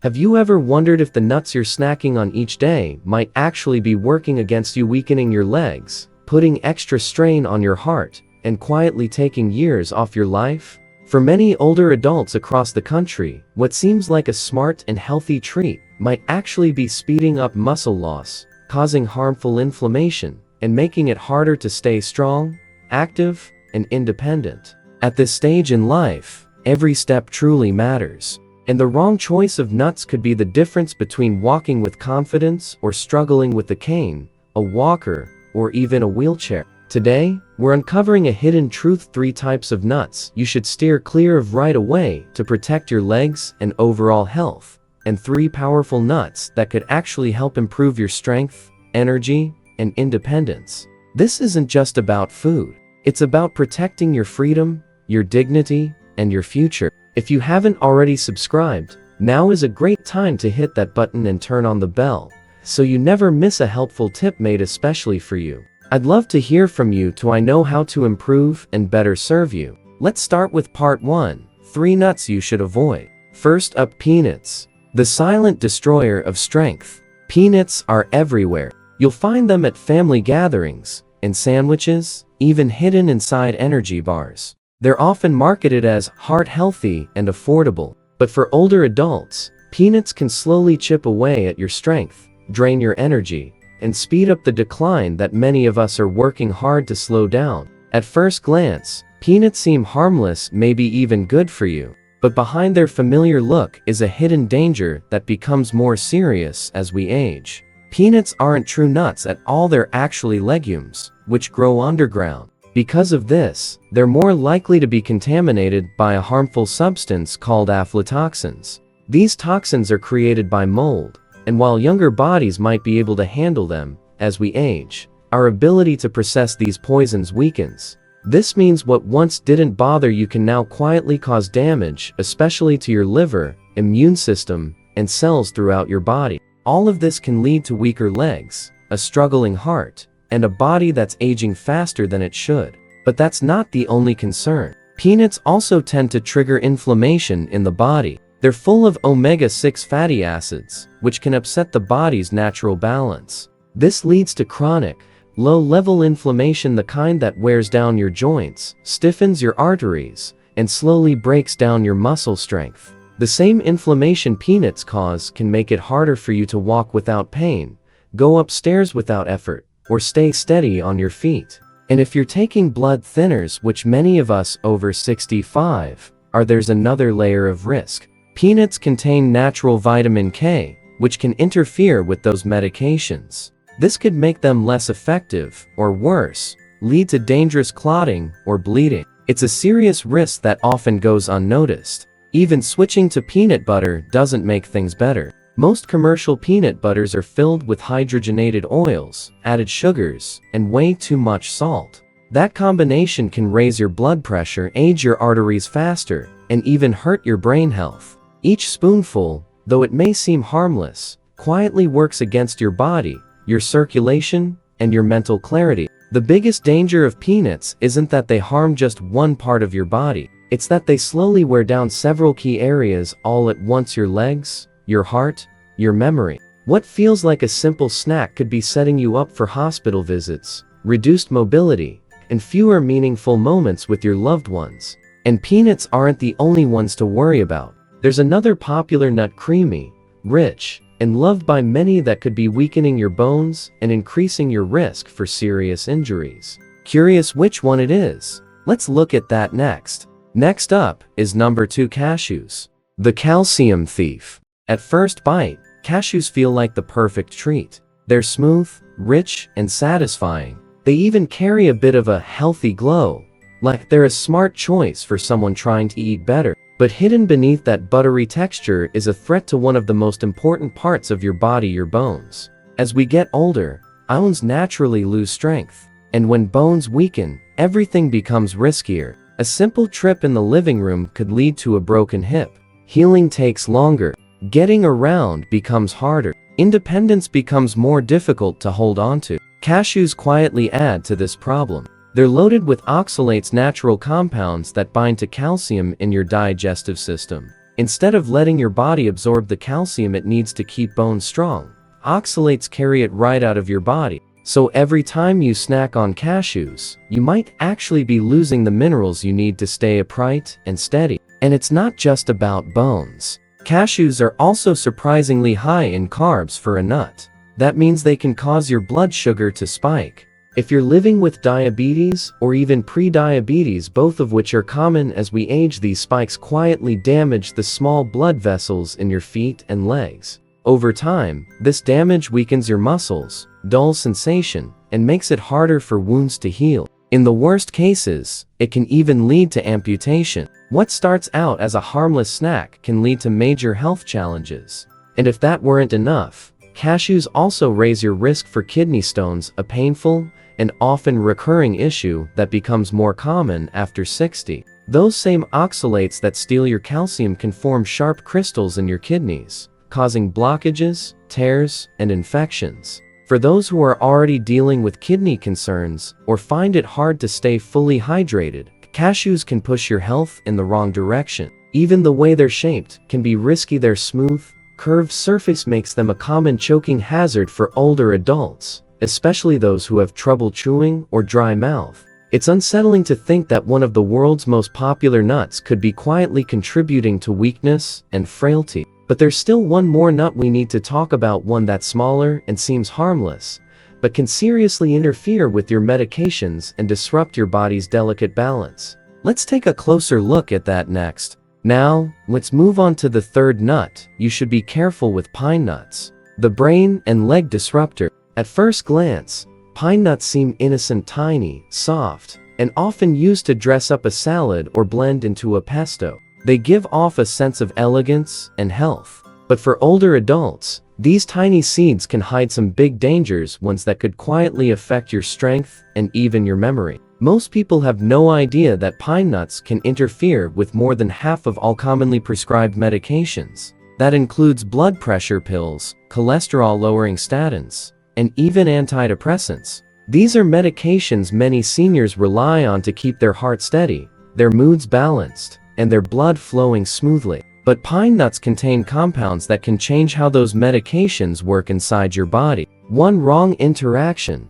Have you ever wondered if the nuts you're snacking on each day might actually be working against you, weakening your legs, putting extra strain on your heart, and quietly taking years off your life? For many older adults across the country, what seems like a smart and healthy treat might actually be speeding up muscle loss, causing harmful inflammation, and making it harder to stay strong, active, and independent. At this stage in life, every step truly matters, and the wrong choice of nuts could be the difference between walking with confidence or struggling with a cane, a walker, or even a wheelchair. Today, we're uncovering a hidden truth: 3 types of nuts you should steer clear of right away to protect your legs and overall health, and 3 powerful nuts that could actually help improve your strength, energy, and independence. This isn't just about food. It's about protecting your freedom, your dignity, and your future. If you haven't already subscribed, now is a great time to hit that button and turn on the bell, so you never miss a helpful tip made especially for you. I'd love to hear from you so I know how to improve and better serve you. Let's start with part 1, 3 nuts you should avoid. First up, peanuts. The silent destroyer of strength. Peanuts are everywhere. You'll find them at family gatherings, in sandwiches, even hidden inside energy bars. They're often marketed as heart-healthy and affordable, but for older adults, peanuts can slowly chip away at your strength, drain your energy, and speed up the decline that many of us are working hard to slow down. At first glance, peanuts seem harmless, maybe even good for you, but behind their familiar look is a hidden danger that becomes more serious as we age. Peanuts aren't true nuts at all, they're actually legumes, which grow underground. Because of this, they're more likely to be contaminated by a harmful substance called aflatoxins. These toxins are created by mold, and while younger bodies might be able to handle them, as we age, our ability to process these poisons weakens. This means what once didn't bother you can now quietly cause damage, especially to your liver, immune system, and cells throughout your body. All of this can lead to weaker legs, a struggling heart, and a body that's aging faster than it should. But that's not the only concern. Peanuts also tend to trigger inflammation in the body. They're full of omega-6 fatty acids, which can upset the body's natural balance. This leads to chronic, low-level inflammation, the kind that wears down your joints, stiffens your arteries, and slowly breaks down your muscle strength. The same inflammation peanuts cause can make it harder for you to walk without pain, go upstairs without effort, or stay steady on your feet. And if you're taking blood thinners, which many of us over 65 are, there's another layer of risk. Peanuts contain natural vitamin K, which can interfere with those medications. This could make them less effective, or worse, lead to dangerous clotting or bleeding. It's a serious risk that often goes unnoticed. Even switching to peanut butter doesn't make things better. Most commercial peanut butters are filled with hydrogenated oils, added sugars, and way too much salt. That combination can raise your blood pressure, age your arteries faster, and even hurt your brain health. Each spoonful, though it may seem harmless, quietly works against your body, your circulation, and your mental clarity. The biggest danger of peanuts isn't that they harm just one part of your body. It's that they slowly wear down several key areas all at once: your legs, your heart, your memory. What feels like a simple snack could be setting you up for hospital visits, reduced mobility, and fewer meaningful moments with your loved ones. And peanuts aren't the only ones to worry about. There's another popular nut, creamy, rich, and loved by many, that could be weakening your bones and increasing your risk for serious injuries. Curious which one it is? Let's look at that next. Next up is number 2, cashews. The calcium thief. At first bite, cashews feel like the perfect treat. They're smooth, rich, and satisfying. They even carry a bit of a healthy glow, like they're a smart choice for someone trying to eat better. But hidden beneath that buttery texture is a threat to one of the most important parts of your body: your bones. As we get older, bones naturally lose strength. And when bones weaken, everything becomes riskier. A simple trip in the living room could lead to a broken hip. Healing takes longer. Getting around becomes harder. Independence becomes more difficult to hold on to. Cashews quietly add to this problem. They're loaded with oxalates, natural compounds that bind to calcium in your digestive system. Instead of letting your body absorb the calcium it needs to keep bones strong, oxalates carry it right out of your body. So every time you snack on cashews, you might actually be losing the minerals you need to stay upright and steady. And it's not just about bones. Cashews are also surprisingly high in carbs for a nut. That means they can cause your blood sugar to spike. If you're living with diabetes or even pre-diabetes, both of which are common as we age, these spikes quietly damage the small blood vessels in your feet and legs. Over time, this damage weakens your muscles, dulls sensation, and makes it harder for wounds to heal. In the worst cases, it can even lead to amputation. What starts out as a harmless snack can lead to major health challenges. And if that weren't enough, cashews also raise your risk for kidney stones, a painful and often recurring issue that becomes more common after 60. Those same oxalates that steal your calcium can form sharp crystals in your kidneys, causing blockages, tears, and infections. For those who are already dealing with kidney concerns or find it hard to stay fully hydrated, cashews can push your health in the wrong direction. Even the way they're shaped can be risky. Their smooth, curved surface makes them a common choking hazard for older adults, especially those who have trouble chewing or dry mouth. It's unsettling to think that one of the world's most popular nuts could be quietly contributing to weakness and frailty. But there's still one more nut we need to talk about, one that's smaller and seems harmless, but can seriously interfere with your medications and disrupt your body's delicate balance. Let's take a closer look at that next. Now, let's move on to the third nut you should be careful with: pine nuts. The brain and leg disruptor. At first glance, pine nuts seem innocent, tiny, soft, and often used to dress up a salad or blend into a pesto. They give off a sense of elegance and health. But for older adults, these tiny seeds can hide some big dangers, ones that could quietly affect your strength and even your memory. Most people have no idea that pine nuts can interfere with more than half of all commonly prescribed medications. That includes blood pressure pills, cholesterol-lowering statins, and even antidepressants. These are medications many seniors rely on to keep their heart steady, their moods balanced, and their blood flowing smoothly. But pine nuts contain compounds that can change how those medications work inside your body. One wrong interaction,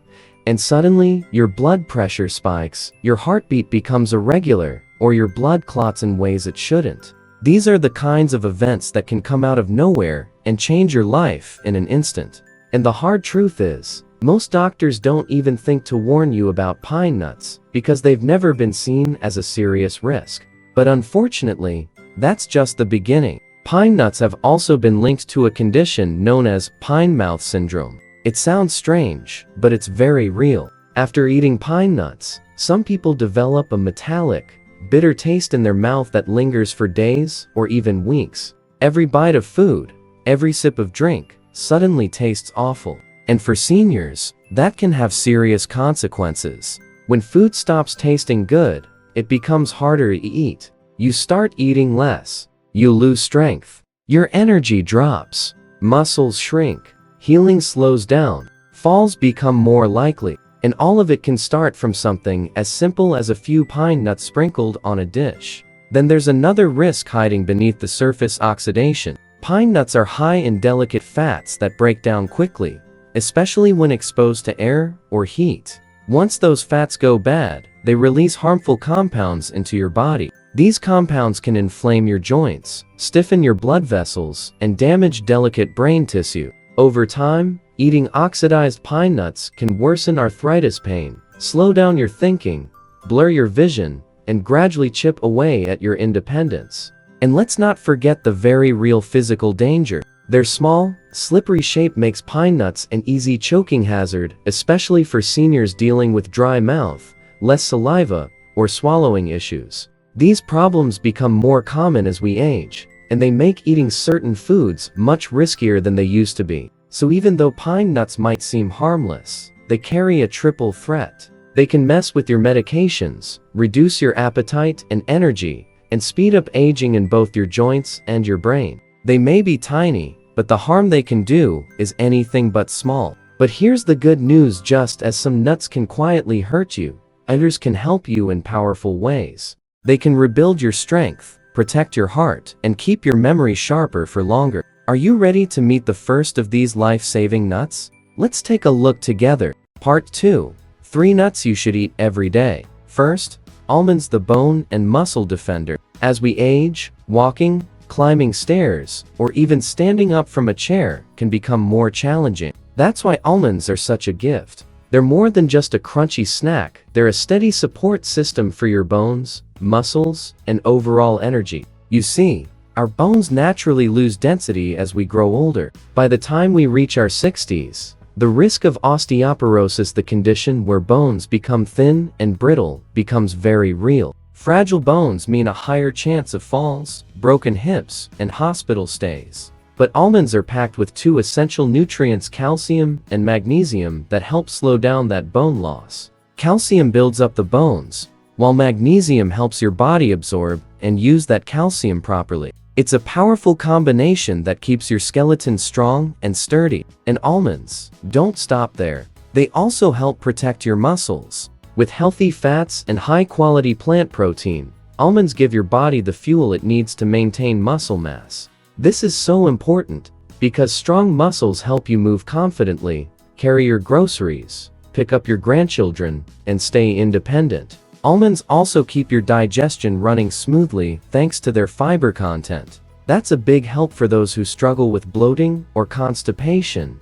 and suddenly your blood pressure spikes, your heartbeat becomes irregular, or your blood clots in ways it shouldn't. These are the kinds of events that can come out of nowhere and change your life in an instant. And the hard truth is, most doctors don't even think to warn you about pine nuts because they've never been seen as a serious risk. But unfortunately, that's just the beginning. Pine nuts have also been linked to a condition known as pine mouth syndrome. It sounds strange, but it's very real. After eating pine nuts, some people develop a metallic, bitter taste in their mouth that lingers for days or even weeks. Every bite of food, every sip of drink, suddenly tastes awful. And for seniors, that can have serious consequences. When food stops tasting good, it becomes harder to eat. You start eating less. You lose strength. Your energy drops. Muscles shrink. Healing slows down. Falls become more likely. And all of it can start from something as simple as a few pine nuts sprinkled on a dish. Then there's another risk hiding beneath the surface: oxidation. Pine nuts are high in delicate fats that break down quickly, especially when exposed to air or heat. Once those fats go bad, they release harmful compounds into your body. These compounds can inflame your joints, stiffen your blood vessels, and damage delicate brain tissue. Over time, eating oxidized pine nuts can worsen arthritis pain, slow down your thinking, blur your vision, and gradually chip away at your independence. And let's not forget the very real physical danger. Their small, slippery shape makes pine nuts an easy choking hazard, especially for seniors dealing with dry mouth, less saliva, or swallowing issues. These problems become more common as we age, and they make eating certain foods much riskier than they used to be. So even though pine nuts might seem harmless, they carry a triple threat. They can mess with your medications, reduce your appetite and energy, and speed up aging in both your joints and your brain. They may be tiny, but the harm they can do is anything but small. But here's the good news: just as some nuts can quietly hurt you, others can help you in powerful ways. They can rebuild your strength, protect your heart, and keep your memory sharper for longer. Are you ready to meet the first of these life-saving nuts? Let's take a look together. Part 2. 3 nuts you should eat every day. First, almonds, the bone and muscle defender. As we age, walking, climbing stairs, or even standing up from a chair can become more challenging. That's why almonds are such a gift. They're more than just a crunchy snack, they're a steady support system for your bones, muscles, and overall energy. You see, our bones naturally lose density as we grow older. By the time we reach our 60s, the risk of osteoporosis, the condition where bones become thin and brittle, becomes very real. Fragile bones mean a higher chance of falls, broken hips, and hospital stays. But almonds are packed with 2 essential nutrients, calcium and magnesium, that help slow down that bone loss. Calcium builds up the bones, while magnesium helps your body absorb and use that calcium properly. It's a powerful combination that keeps your skeleton strong and sturdy. And almonds don't stop there. They also help protect your muscles. With healthy fats and high-quality plant protein, almonds give your body the fuel it needs to maintain muscle mass. This is so important because strong muscles help you move confidently, carry your groceries, pick up your grandchildren, and stay independent. Almonds also keep your digestion running smoothly thanks to their fiber content. That's a big help for those who struggle with bloating or constipation,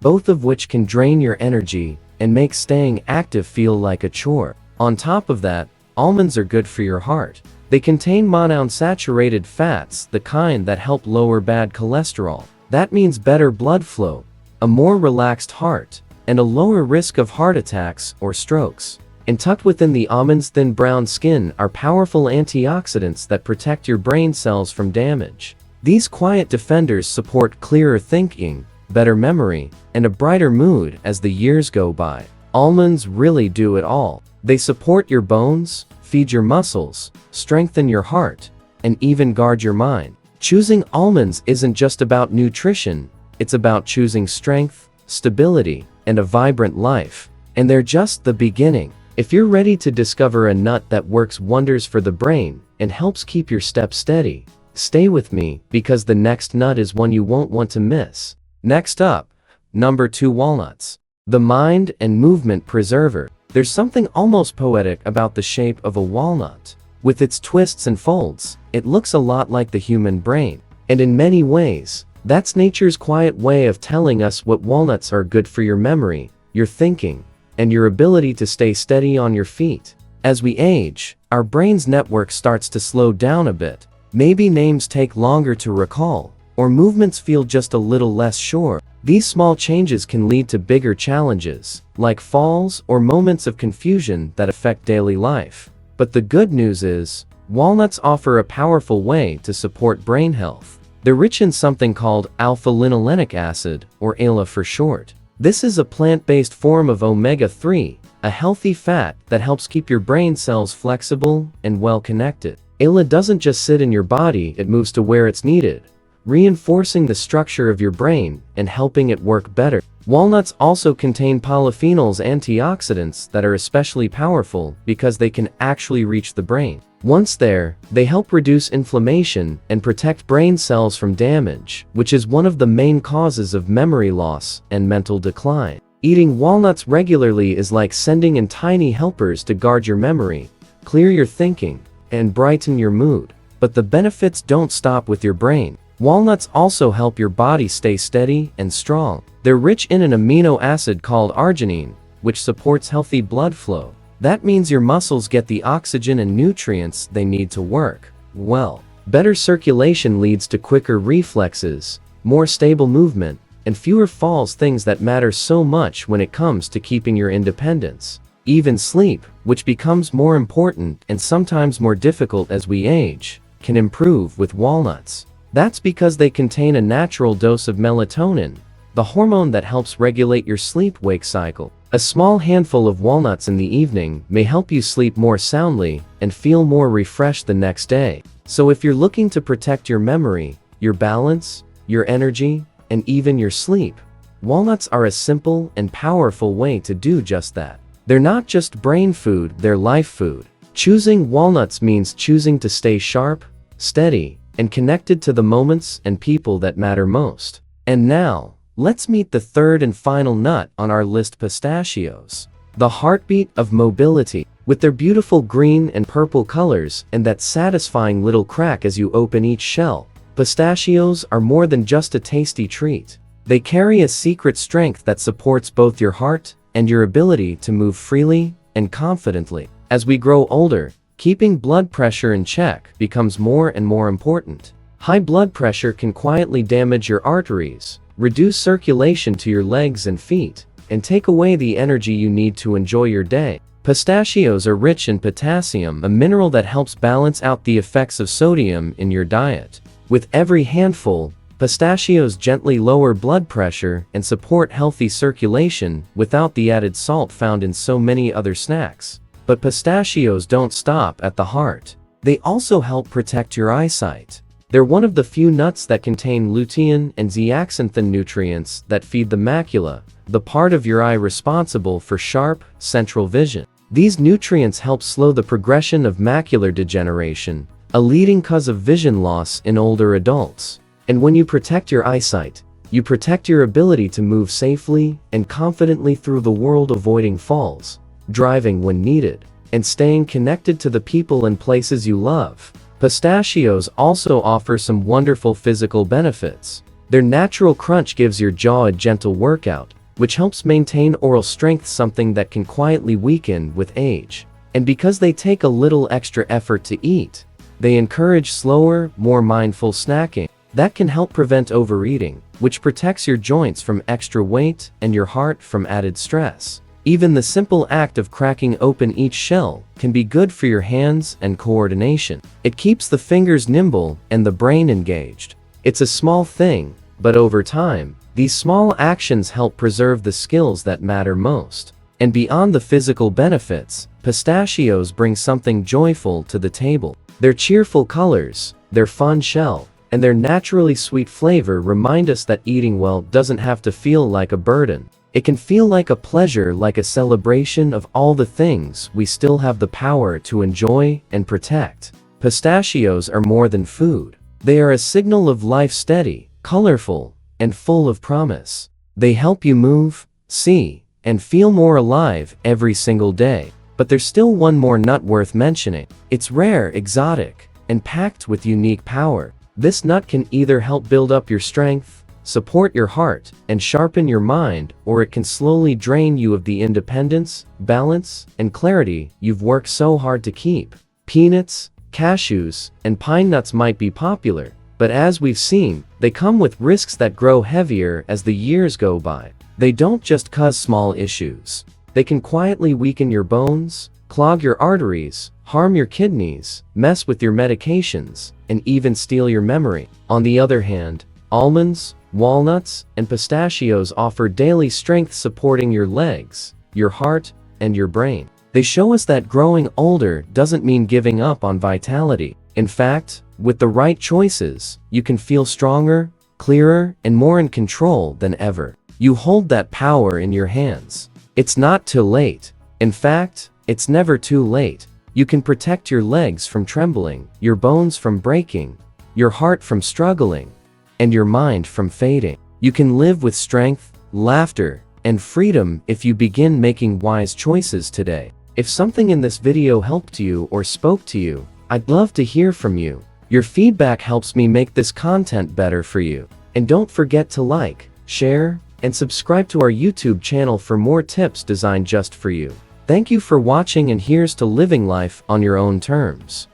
both of which can drain your energy and make staying active feel like a chore. On top of that, almonds are good for your heart. They contain monounsaturated fats, the kind that help lower bad cholesterol. That means better blood flow, a more relaxed heart, and a lower risk of heart attacks or strokes. And tucked within the almond's thin brown skin are powerful antioxidants that protect your brain cells from damage. These quiet defenders support clearer thinking, better memory, and a brighter mood as the years go by. Almonds really do it all. They support your bones, feed your muscles, strengthen your heart, and even guard your mind. Choosing almonds isn't just about nutrition, it's about choosing strength, stability, and a vibrant life. And they're just the beginning. If you're ready to discover a nut that works wonders for the brain and helps keep your steps steady, stay with me because the next nut is one you won't want to miss. Next up, number 2, walnuts. The mind and movement preserver. There's something almost poetic about the shape of a walnut. With its twists and folds, it looks a lot like the human brain. And in many ways, that's nature's quiet way of telling us what walnuts are good for your memory, your thinking, and your ability to stay steady on your feet. As we age, our brain's network starts to slow down a bit. Maybe names take longer to recall, or movements feel just a little less sure. These small changes can lead to bigger challenges, like falls or moments of confusion that affect daily life. But the good news is, walnuts offer a powerful way to support brain health. They're rich in something called alpha-linolenic acid, or ALA for short. This is a plant-based form of omega-3, a healthy fat that helps keep your brain cells flexible and well-connected. ALA doesn't just sit in your body, it moves to where it's needed, reinforcing the structure of your brain and helping it work better. Walnuts also contain polyphenols, antioxidants that are especially powerful because they can actually reach the brain. Once there, they help reduce inflammation and protect brain cells from damage, which is one of the main causes of memory loss and mental decline. Eating walnuts regularly is like sending in tiny helpers to guard your memory, clear your thinking, and brighten your mood. But the benefits don't stop with your brain. Walnuts also help your body stay steady and strong. They're rich in an amino acid called arginine, which supports healthy blood flow. That means your muscles get the oxygen and nutrients they need to work well. Better circulation leads to quicker reflexes, more stable movement, and fewer falls, things that matter so much when it comes to keeping your independence. Even sleep, which becomes more important and sometimes more difficult as we age, can improve with walnuts. That's because they contain a natural dose of melatonin, the hormone that helps regulate your sleep-wake cycle. A small handful of walnuts in the evening may help you sleep more soundly and feel more refreshed the next day. So if you're looking to protect your memory, your balance, your energy, and even your sleep, walnuts are a simple and powerful way to do just that. They're not just brain food, they're life food. Choosing walnuts means choosing to stay sharp, steady, and connected to the moments and people that matter most. And now, let's meet the third and final nut on our list: pistachios. The heartbeat of mobility. With their beautiful green and purple colors and that satisfying little crack as you open each shell, pistachios are more than just a tasty treat. They carry a secret strength that supports both your heart and your ability to move freely and confidently. As we grow older, keeping blood pressure in check becomes more and more important. High blood pressure can quietly damage your arteries, reduce circulation to your legs and feet, and take away the energy you need to enjoy your day. Pistachios are rich in potassium, a mineral that helps balance out the effects of sodium in your diet. With every handful, pistachios gently lower blood pressure and support healthy circulation without the added salt found in so many other snacks. But pistachios don't stop at the heart. They also help protect your eyesight. They're one of the few nuts that contain lutein and zeaxanthin nutrients that feed the macula, the part of your eye responsible for sharp, central vision. These nutrients help slow the progression of macular degeneration, a leading cause of vision loss in older adults. And when you protect your eyesight, you protect your ability to move safely and confidently through the world, avoiding falls, driving when needed, and staying connected to the people and places you love. Pistachios also offer some wonderful physical benefits. Their natural crunch gives your jaw a gentle workout, which helps maintain oral strength, something that can quietly weaken with age. And because they take a little extra effort to eat, they encourage slower, more mindful snacking. That can help prevent overeating, which protects your joints from extra weight and your heart from added stress. Even the simple act of cracking open each shell can be good for your hands and coordination. It keeps the fingers nimble and the brain engaged. It's a small thing, but over time, these small actions help preserve the skills that matter most. And beyond the physical benefits, pistachios bring something joyful to the table. Their cheerful colors, their fun shell, and their naturally sweet flavor remind us that eating well doesn't have to feel like a burden. It can feel like a pleasure, like a celebration of all the things we still have the power to enjoy and protect. Pistachios are more than food. They are a signal of life, steady, colorful, and full of promise. They help you move, see, and feel more alive every single day. But there's still one more nut worth mentioning. It's rare, exotic, and packed with unique power. This nut can either help build up your strength, support your heart, and sharpen your mind, or it can slowly drain you of the independence, balance, and clarity you've worked so hard to keep. Peanuts, cashews, and pine nuts might be popular, but as we've seen, they come with risks that grow heavier as the years go by. They don't just cause small issues. They can quietly weaken your bones, clog your arteries, harm your kidneys, mess with your medications, and even steal your memory. On the other hand, almonds, walnuts, and pistachios offer daily strength, supporting your legs, your heart, and your brain. They show us that growing older doesn't mean giving up on vitality. In fact, with the right choices, you can feel stronger, clearer, and more in control than ever. You hold that power in your hands. It's not too late. In fact, it's never too late. You can protect your legs from trembling, your bones from breaking, your heart from struggling, and your mind from fading. You can live with strength, laughter, and freedom if you begin making wise choices today. If something in this video helped you or spoke to you, I'd love to hear from you. Your feedback helps me make this content better for you. And don't forget to like, share, and subscribe to our YouTube channel for more tips designed just for you. Thank you for watching, and here's to living life on your own terms.